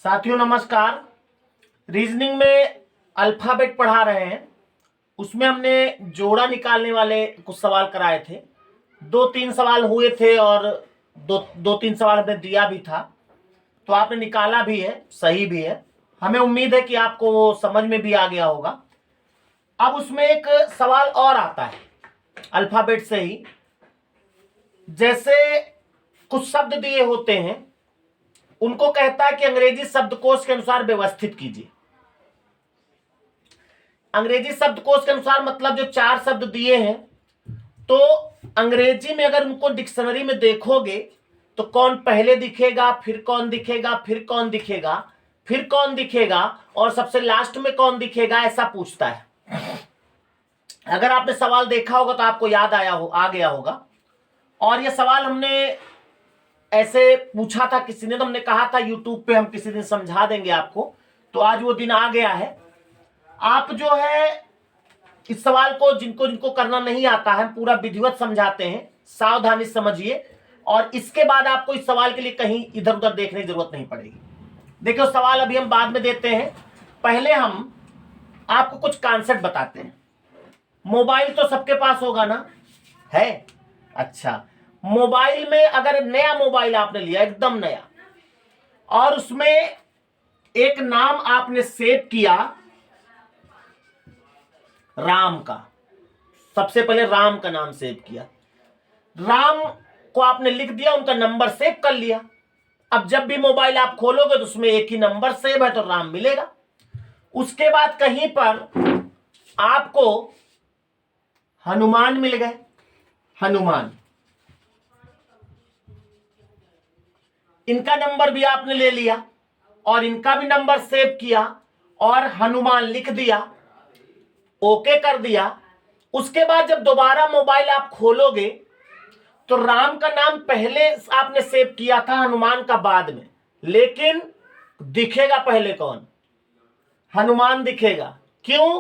साथियों नमस्कार। रीजनिंग में अल्फाबेट पढ़ा रहे हैं, उसमें हमने जोड़ा निकालने वाले कुछ सवाल कराए थे। 2-3 सवाल हुए थे और दो तीन सवाल हमने दिया भी था, तो आपने निकाला भी है, सही भी है। हमें उम्मीद है कि आपको वो समझ में भी आ गया होगा। अब उसमें एक सवाल और आता है अल्फाबेट से ही। जैसे कुछ शब्द दिए होते हैं, उनको कहता है कि अंग्रेजी शब्दकोश के अनुसार व्यवस्थित कीजिए। अंग्रेजी शब्दकोश के अनुसार मतलब जो 4 शब्द दिए हैं, तो अंग्रेजी में अगर उनको डिक्शनरी में देखोगे तो कौन पहले दिखेगा, फिर कौन दिखेगा, फिर कौन दिखेगा, फिर कौन दिखेगा और सबसे लास्ट में कौन दिखेगा, ऐसा पूछता है। अगर आपने सवाल देखा होगा तो आपको याद आ गया होगा। और यह सवाल हमने ऐसे पूछा था किसी ने, तो हमने कहा था यूट्यूब पे हम किसी दिन समझा देंगे आपको। तो आज वो दिन आ गया है। आप जो है इस सवाल को जिनको जिनको करना नहीं आता है पूरा विधिवत समझाते हैं, सावधानी समझिए। और इसके बाद आपको इस सवाल के लिए कहीं इधर उधर देखने की जरूरत नहीं पड़ेगी। देखिए सवाल अभी हम बाद में देते हैं, पहले हम आपको कुछ कॉन्सेप्ट बताते हैं। मोबाइल तो सबके पास होगा ना, है? अच्छा, मोबाइल में अगर नया मोबाइल आपने लिया, एकदम नया, और उसमें एक नाम आपने सेव किया राम का, सबसे पहले राम का नाम सेव किया, राम को आपने लिख दिया, उनका नंबर सेव कर लिया। अब जब भी मोबाइल आप खोलोगे तो उसमें एक ही नंबर सेव है, तो राम मिलेगा। उसके बाद कहीं पर आपको हनुमान मिल गए, हनुमान, इनका नंबर भी आपने ले लिया और इनका भी नंबर सेव किया और हनुमान लिख दिया, ओके कर दिया। उसके बाद जब दोबारा मोबाइल आप खोलोगे तो राम का नाम पहले आपने सेव किया था, हनुमान का बाद में, लेकिन दिखेगा पहले कौन? हनुमान दिखेगा। क्यों?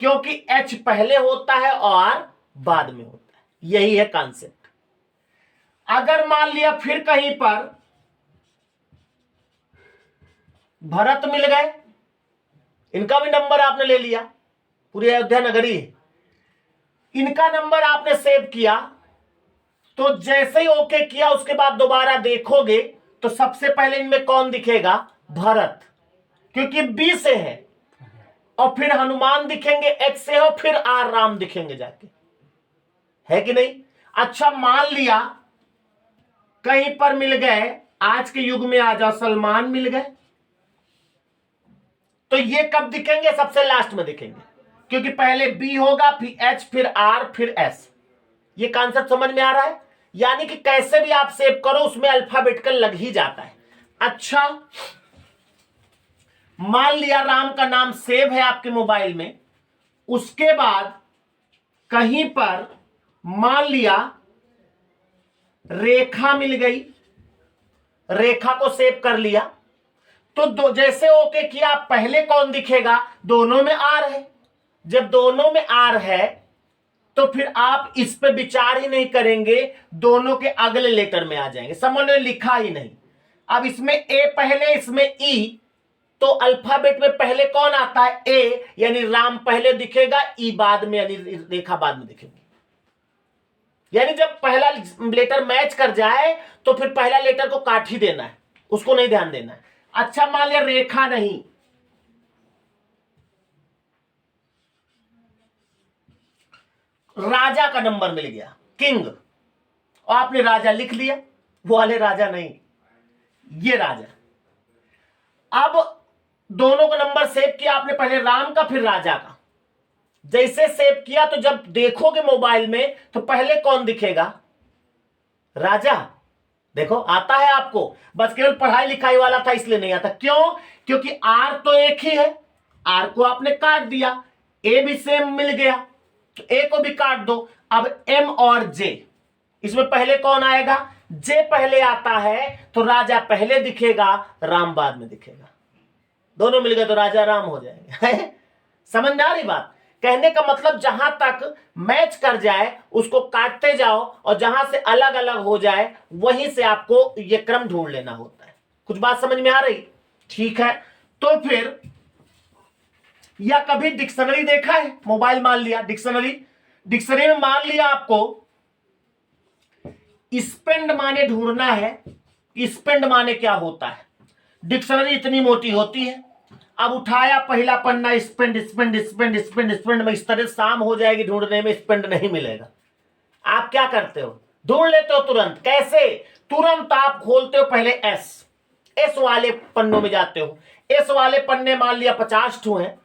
क्योंकि एच पहले होता है और बाद में होता है। यही है कॉन्सेप्ट। अगर मान लिया फिर कहीं पर भरत मिल गए, इनका भी नंबर आपने ले लिया, पूरी अयोध्या नगरी है, इनका नंबर आपने सेव किया, तो जैसे ही ओके किया उसके बाद दोबारा देखोगे तो सबसे पहले इनमें कौन दिखेगा? भरत, क्योंकि बी से है। और फिर हनुमान दिखेंगे एच से, हो फिर आर राम दिखेंगे जाके, है कि नहीं? अच्छा, मान लिया कहीं पर मिल गए, आज के युग में आ जाओ, सलमान मिल गए, तो ये कब दिखेंगे? सबसे लास्ट में दिखेंगे, क्योंकि पहले बी होगा, फिर एच, फिर आर, फिर एस। ये कॉन्सेप्ट समझ में आ रहा है? यानी कि कैसे भी आप सेव करो उसमें अल्फाबेटिकल लग ही जाता है। अच्छा, मान लिया राम का नाम सेव है आपके मोबाइल में, उसके बाद कहीं पर मान लिया रेखा मिल गई, रेखा को सेव कर लिया, तो जैसे ओके किया, पहले कौन दिखेगा? दोनों में आर है। जब दोनों में आर है तो फिर आप इस पे विचार ही नहीं करेंगे, दोनों के अगले लेटर में आ जाएंगे, समझ में लिखा ही नहीं। अब इसमें ए पहले, इसमें ई, तो अल्फाबेट में पहले कौन आता है? ए, यानी राम पहले दिखेगा, ई बाद में, यानी रेखा बाद में दिखेगी। यानी जब पहला लेटर मैच कर जाए तो फिर पहला लेटर को काट ही देना है, उसको नहीं ध्यान देना है। अच्छा, मान लिया रेखा नहीं, राजा का नंबर मिल गया, किंग, और आपने राजा लिख लिया, वो वाले राजा नहीं, ये राजा। अब दोनों का नंबर सेव किया आपने, पहले राम का फिर राजा का। जैसे सेव किया तो जब देखोगे मोबाइल में तो पहले कौन दिखेगा? राजा। देखो आता है आपको, बस केवल पढ़ाई लिखाई वाला था इसलिए नहीं आता। क्यों? क्योंकि आर तो एक ही है, आर को आपने काट दिया, ए भी सेम मिल गया तो ए को भी काट दो। अब एम और जे, इसमें पहले कौन आएगा? जे पहले आता है, तो राजा पहले दिखेगा, राम बाद में दिखेगा। दोनों मिल गए तो राजा राम हो जाएंगे। समझ में आ रही बात? कहने का मतलब जहां तक मैच कर जाए उसको काटते जाओ, और जहां से अलग अलग हो जाए वहीं से आपको ये क्रम ढूंढ लेना होता है। कुछ बात समझ में आ रही? ठीक है, तो फिर या कभी डिक्शनरी देखा है, मोबाइल मान लिया डिक्शनरी में मान लिया आपको स्पेंड माने ढूंढना है, स्पेंड माने क्या होता है। डिक्शनरी इतनी मोटी होती है, अब उठाया पहला पन्ना, spend spend spend spend spend में, इस तरह शाम हो जाएगी ढूंढने में, स्पेंड नहीं मिलेगा। आप क्या करते हो, ढूंढ लेते हो तुरंत। कैसे? तुरंत आप खोलते हो पहले एस वाले पन्नों में जाते हो। एस वाले पन्ने मान लिया 50 ठो हैं,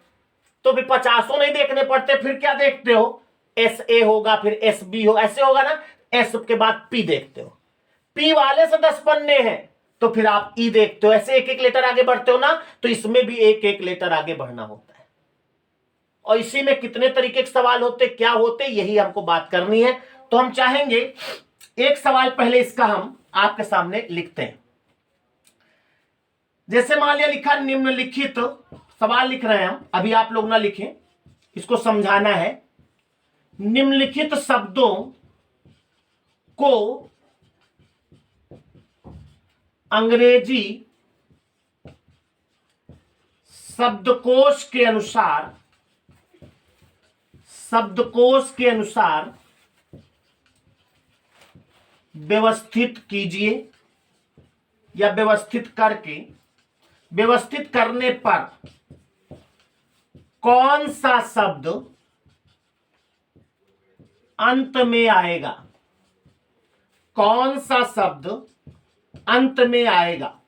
तो फिर 50 नहीं देखने पड़ते, फिर क्या देखते हो, एस ए होगा, फिर एस बी हो, ऐसे होगा ना। एस के बाद पी देखते हो, पी वाले से 10 पन्ने हैं तो फिर आप ई देखते हो, ऐसे एक एक लेटर आगे बढ़ते हो ना। तो इसमें भी एक एक लेटर आगे बढ़ना होता है। और इसी में कितने तरीके के सवाल होते, क्या होते, यही हमको बात करनी है। तो हम चाहेंगे एक सवाल पहले इसका हम आपके सामने लिखते हैं। जैसे मान लिया लिखा निम्नलिखित, सवाल लिख रहे हैं हम, अभी आप लोग ना लिखें, इसको समझाना है। निम्नलिखित शब्दों को अंग्रेजी शब्दकोश के अनुसार व्यवस्थित कीजिए, या व्यवस्थित करने पर कौन सा शब्द अंत में आएगा, कौन सा शब्द अंत में आएगा।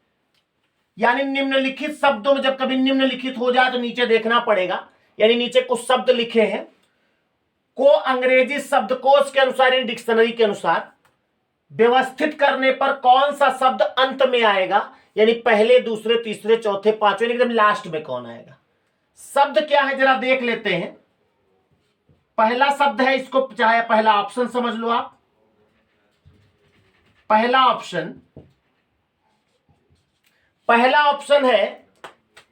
यानी निम्नलिखित शब्दों में जब कभी निम्नलिखित हो जाए तो नीचे देखना पड़ेगा, यानी नीचे कुछ शब्द लिखे हैं, को अंग्रेजी शब्दकोश के अनुसार, यानी डिक्शनरी के अनुसार व्यवस्थित करने पर कौन सा शब्द अंत में आएगा, यानी पहले, दूसरे, तीसरे, चौथे, पांचवें, एकदम लास्ट में कौन आएगा। शब्द क्या है जरा देख लेते हैं। पहला शब्द है, इसको चाहे पहला ऑप्शन समझ लो आप। पहला ऑप्शन है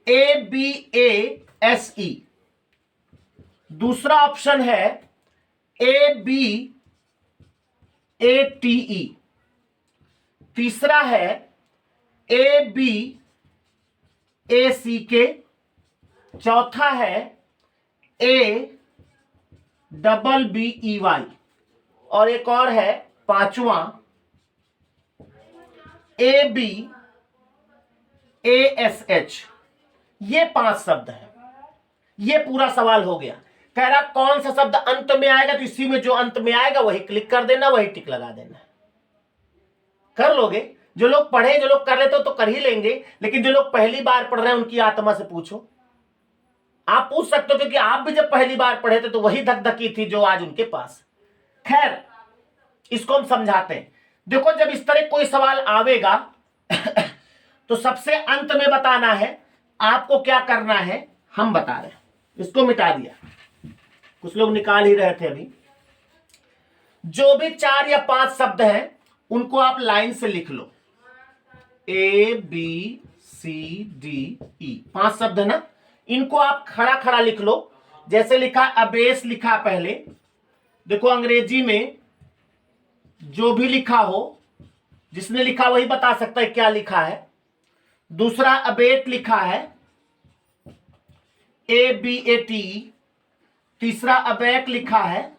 ABASE। दूसरा ऑप्शन है ABATE। तीसरा है ABACK। चौथा है ABBEY। और एक और है पांचवा ABASH। ये 5 शब्द है। ये पूरा सवाल हो गया। कह रहा कौन सा शब्द अंत में आएगा, तो इसी में जो अंत में आएगा वही क्लिक कर देना, वही टिक लगा देना। कर लोगे? जो लोग पढ़े, जो लोग कर लेते हो तो कर ही लेंगे, लेकिन जो लोग पहली बार पढ़ रहे हैं उनकी आत्मा से पूछो। आप पूछ सकते हो, क्योंकि आप भी जब पहली बार पढ़े थे तो वही धकधकी थी जो आज उनके पास। खैर, इसको हम समझाते हैं। देखो, जब इस तरह कोई सवाल आवेगा तो सबसे अंत में बताना है आपको। क्या करना है हम बता रहे हैं। इसको मिटा दिया, कुछ लोग निकाल ही रहे थे अभी। जो भी 4 या 5 शब्द हैं उनको आप लाइन से लिख लो, ABCDE। 5 शब्द है ना, इनको आप खड़ा खड़ा लिख लो। जैसे लिखा अबेस, लिखा पहले। देखो अंग्रेजी में जो भी लिखा हो, जिसने लिखा वही बता सकता है क्या लिखा है। दूसरा अबेट लिखा है, ABATE। तीसरा अबैक लिखा है।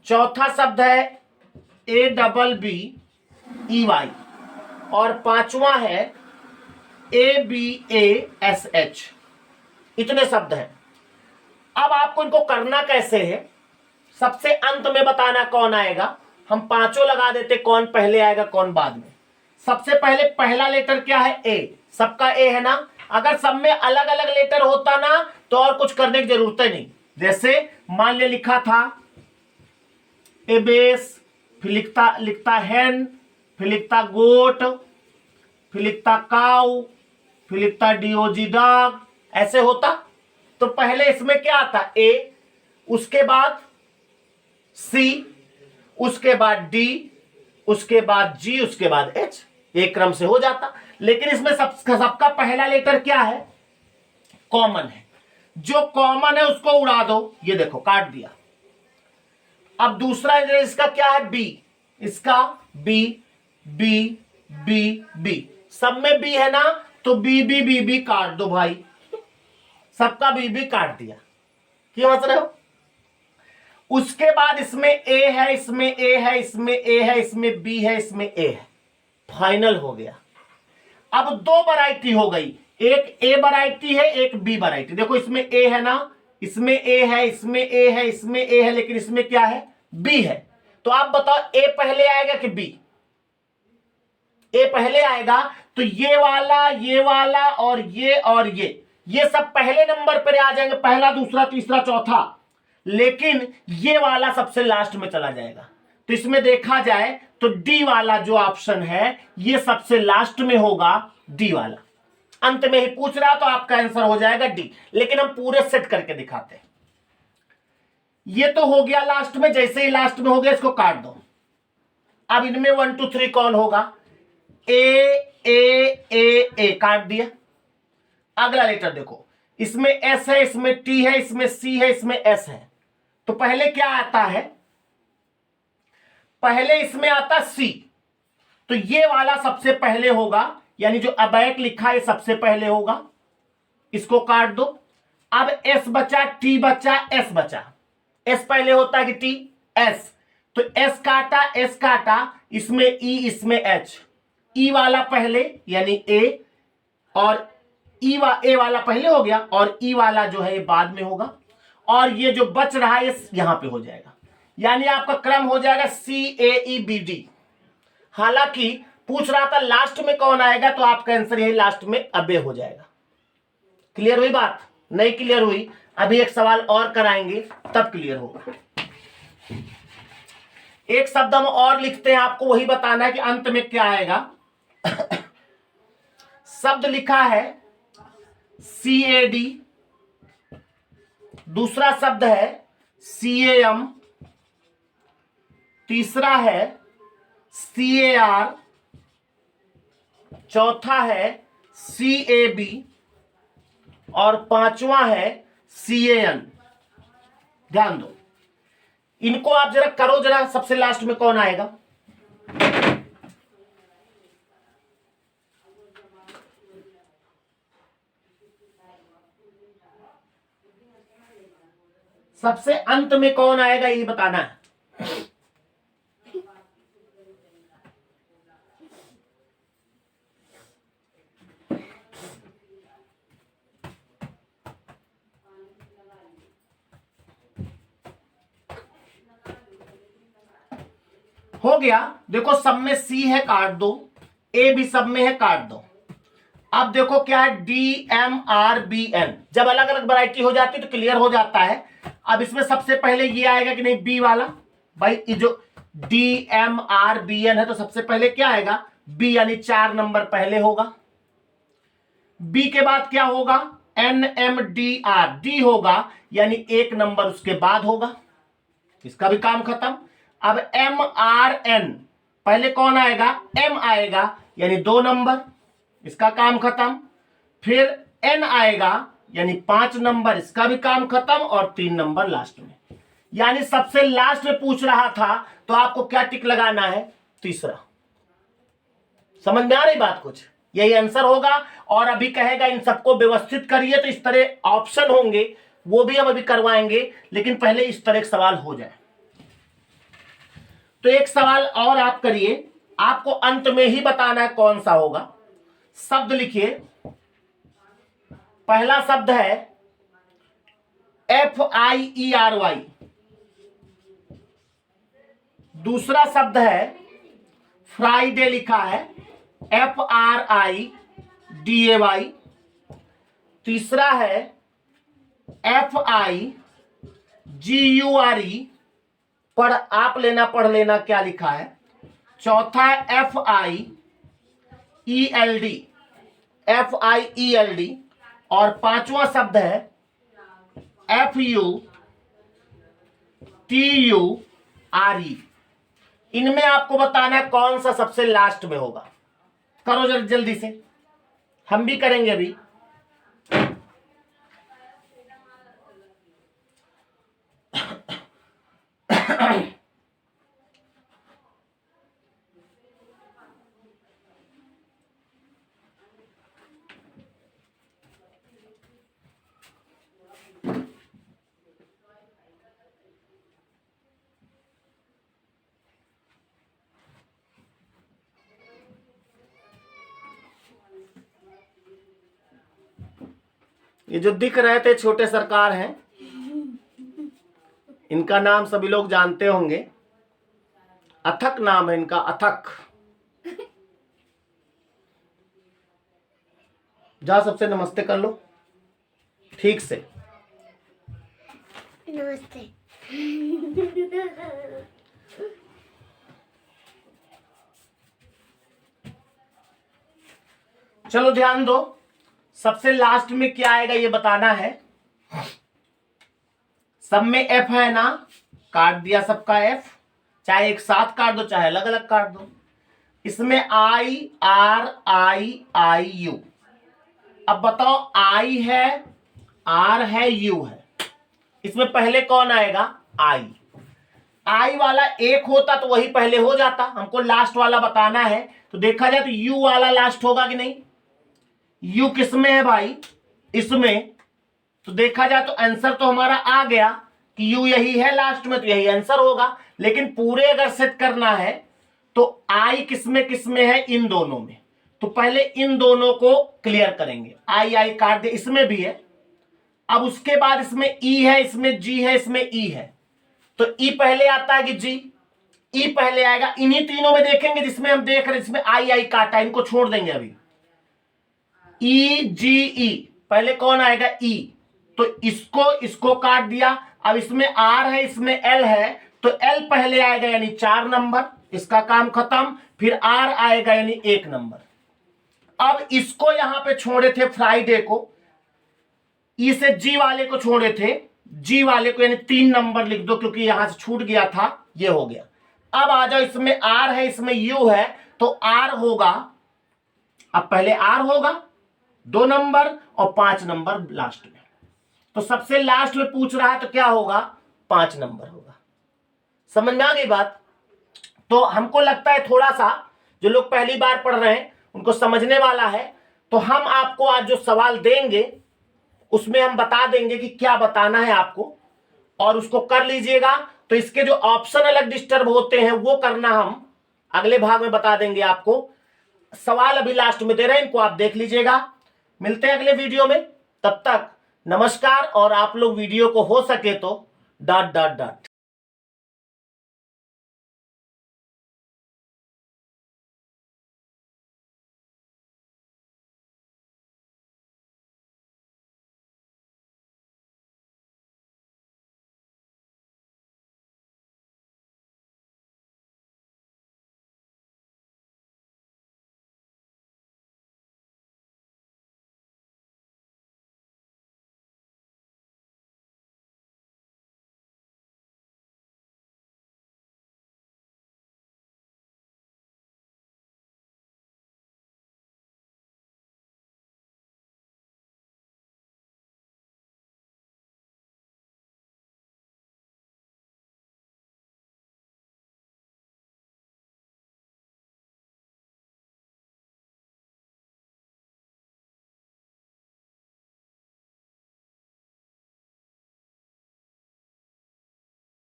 चौथा शब्द है ABBEY। और पांचवा है ABASH। इतने शब्द हैं। अब आपको इनको करना कैसे है, सबसे अंत में बताना कौन आएगा। हम 5 लगा देते, कौन पहले आएगा कौन बाद में। सबसे पहले पहला लेटर क्या है, A। सबका A है ना। अगर सब में अलग अलग लेटर होता ना तो और कुछ करने की जरूरत ही नहीं। जैसे मान ले लिखा था एबेस, फिर लिखता हैन, फिर लिखता गोट, फिर लिखता काउ, फिर लिखता DOG डॉग, ऐसे होता। तो पहले इसमें क्या आता, A, उसके बाद C, उसके बाद D, उसके बाद G, उसके बाद H। एक क्रम से हो जाता। लेकिन इसमें सबका पहला लेटर क्या है, कॉमन है। जो कॉमन है उसको उड़ा दो, ये देखो काट दिया। अब दूसरा इसका क्या है, B। इसका B B B B। सब में बी है ना, तो बी काट दो भाई, सबका बी काट दिया। क्यों हंस रहे हो? उसके बाद इसमें ए है, इसमें ए है, इसमें ए है, इसमें बी है, इसमें ए है, फाइनल हो गया। अब दो वैरायटी हो गई, एक ए वैरायटी है, एक बी वैरायटी। देखो इसमें ए है ना, इसमें ए है, इसमें ए है, इसमें ए है, लेकिन इसमें क्या है? बी है। तो आप बताओ ए पहले आएगा कि बी? ए पहले आएगा। तो ये वाला और ये सब पहले नंबर पर आ जाएंगे, पहला, दूसरा, तीसरा, चौथा। लेकिन ये वाला सबसे लास्ट में चला जाएगा। तो इसमें देखा जाए तो डी वाला जो ऑप्शन है ये सबसे लास्ट में होगा, डी वाला। अंत में ही पूछ रहा तो आपका आंसर हो जाएगा डी, लेकिन हम पूरे सेट करके दिखाते हैं। ये तो हो गया लास्ट में, जैसे ही लास्ट में हो गया इसको काट दो। अब इनमें 1 2 3 कौन होगा? ए ए ए ए, काट दिया। अगला लेटर देखो, इसमें एस है, इसमें टी है, इसमें सी है, इसमें एस है। तो पहले क्या आता है? पहले इसमें आता सी, तो ये वाला सबसे पहले होगा, यानी जो अबैक लिखा है सबसे पहले होगा, इसको काट दो। अब एस बचा, टी बचा, एस बचा। एस पहले होता है कि टी? एस, तो एस काटा, एस काटा, इसमें ई, इसमें एच। ई वाला पहले यानी ए, और ए वाला पहले हो गया, और ई वाला जो है ये बाद में होगा, और ये जो बच रहा है यहां पे हो जाएगा। यानी आपका क्रम हो जाएगा सी ए ई बी डी। हालांकि पूछ रहा था लास्ट में कौन आएगा, तो आपका आंसर यही लास्ट में अबे हो जाएगा। क्लियर हुई बात? नहीं क्लियर हुई? अभी एक सवाल और कराएंगे तब क्लियर होगा। एक शब्द हम और लिखते हैं, आपको वही बताना है कि अंत में क्या आएगा। शब्द लिखा है CAD, दूसरा शब्द है CAM, तीसरा है CAR, चौथा है CAB, और पांचवा है CAN। ध्यान दो, इनको आप जरा करो, जरा सबसे लास्ट में कौन आएगा? सबसे अंत में कौन आएगा ये बताना है। हो गया। देखो सब में सी है, काट दो। ए भी सब में है, काट दो। अब देखो क्या है, DMRBN। जब अलग अलग वैरायटी हो जाती है तो क्लियर हो जाता है। अब इसमें सबसे पहले ये आएगा कि नहीं? बी वाला। भाई ये जो DMRBN है तो सबसे पहले क्या आएगा? बी, यानी 4 नंबर पहले होगा। बी के बाद क्या होगा? NMDR, डी होगा, यानी 1 नंबर उसके बाद होगा, इसका भी काम खत्म। अब MRN, पहले कौन आएगा? M आएगा, यानी 2 नंबर, इसका काम खत्म। फिर N आएगा, यानी 5 नंबर, इसका भी काम खत्म, और 3 नंबर लास्ट में। यानी सबसे लास्ट में पूछ रहा था तो आपको क्या टिक लगाना है? तीसरा। समझ में आ रही बात? कुछ यही आंसर होगा। और अभी कहेगा इन सबको व्यवस्थित करिए, तो इस तरह ऑप्शन होंगे, वो भी हम अभी करवाएंगे, लेकिन पहले इस तरह एक सवाल हो जाए। तो एक सवाल और आप करिए, आपको अंत में ही बताना है कौन सा होगा। शब्द लिखिए। पहला शब्द है FIERY, दूसरा शब्द है फ्राइडे, लिखा है FRIDAY, तीसरा है FIGURE, पढ़ लेना क्या लिखा है। चौथा है FIELD, और पांचवा शब्द है FUTURE। इनमें आपको बताना है कौन सा सबसे लास्ट में होगा। करो जल्दी से, हम भी करेंगे अभी। ये जो दिख रहे थे छोटे सरकार हैं, इनका नाम सभी लोग जानते होंगे। अथक नाम है इनका, अथक। जा सबसे नमस्ते कर लो ठीक से। नमस्ते। चलो ध्यान दो, सबसे लास्ट में क्या आएगा ये बताना है। सब में एफ है ना, काट दिया सबका एफ, चाहे एक साथ काट दो चाहे अलग अलग काट दो। इसमें I R I I you. अब बताओ, आई है, आर है, यू है, इसमें पहले कौन आएगा? आई। आई वाला एक होता तो वही पहले हो जाता, हमको लास्ट वाला बताना है। तो देखा जाए तो यू वाला लास्ट होगा कि नहीं? यू किसमें है भाई? इसमें। तो देखा जाए तो आंसर तो हमारा आ गया कि यू यही है लास्ट में, तो यही आंसर होगा। लेकिन पूरे अगर सेट करना है तो आई किसमें किसमें है? इन दोनों में। तो पहले इन दोनों को क्लियर करेंगे। आई आई काट दे, इसमें भी है। अब उसके बाद इसमें ई है, इसमें जी है, इसमें ई है। तो ई पहले आता है कि जी? ई पहले आएगा। इन्हीं तीनों में देखेंगे जिसमें हम देख रहे हैं, जिसमें आई आई काटा, इनको छोड़ देंगे अभी। ई जी ई, पहले कौन आएगा? ई। तो इसको काट दिया। अब इसमें आर है, इसमें एल है, तो एल पहले आएगा यानी 4 नंबर, इसका काम खत्म। फिर आर आएगा यानी 1 नंबर। अब इसको यहां पे छोड़े थे फ्राइडे को, ई से जी वाले को छोड़े थे, जी वाले को यानी 3 नंबर लिख दो क्योंकि यहां से छूट गया था, ये हो गया। अब आ जाओ, इसमें आर है, इसमें यू है, तो आर होगा, अब पहले आर होगा 2 नंबर और 5 नंबर लास्ट में। तो सबसे लास्ट में पूछ रहा है तो क्या होगा? 5 नंबर होगा। समझ में आ गई बात? तो हमको लगता है थोड़ा सा जो लोग पहली बार पढ़ रहे हैं उनको समझने वाला है। तो हम आपको आज जो सवाल देंगे उसमें हम बता देंगे कि क्या बताना है आपको, और उसको कर लीजिएगा। तो इसके जो ऑप्शन अलग डिस्टर्ब होते हैं वो करना हम अगले भाग में बता देंगे आपको। सवाल अभी लास्ट में दे रहे हैं, इनको आप देख लीजिएगा। मिलते हैं अगले वीडियो में, तब तक नमस्कार। और आप लोग वीडियो को हो सके तो डॉट डॉट डॉट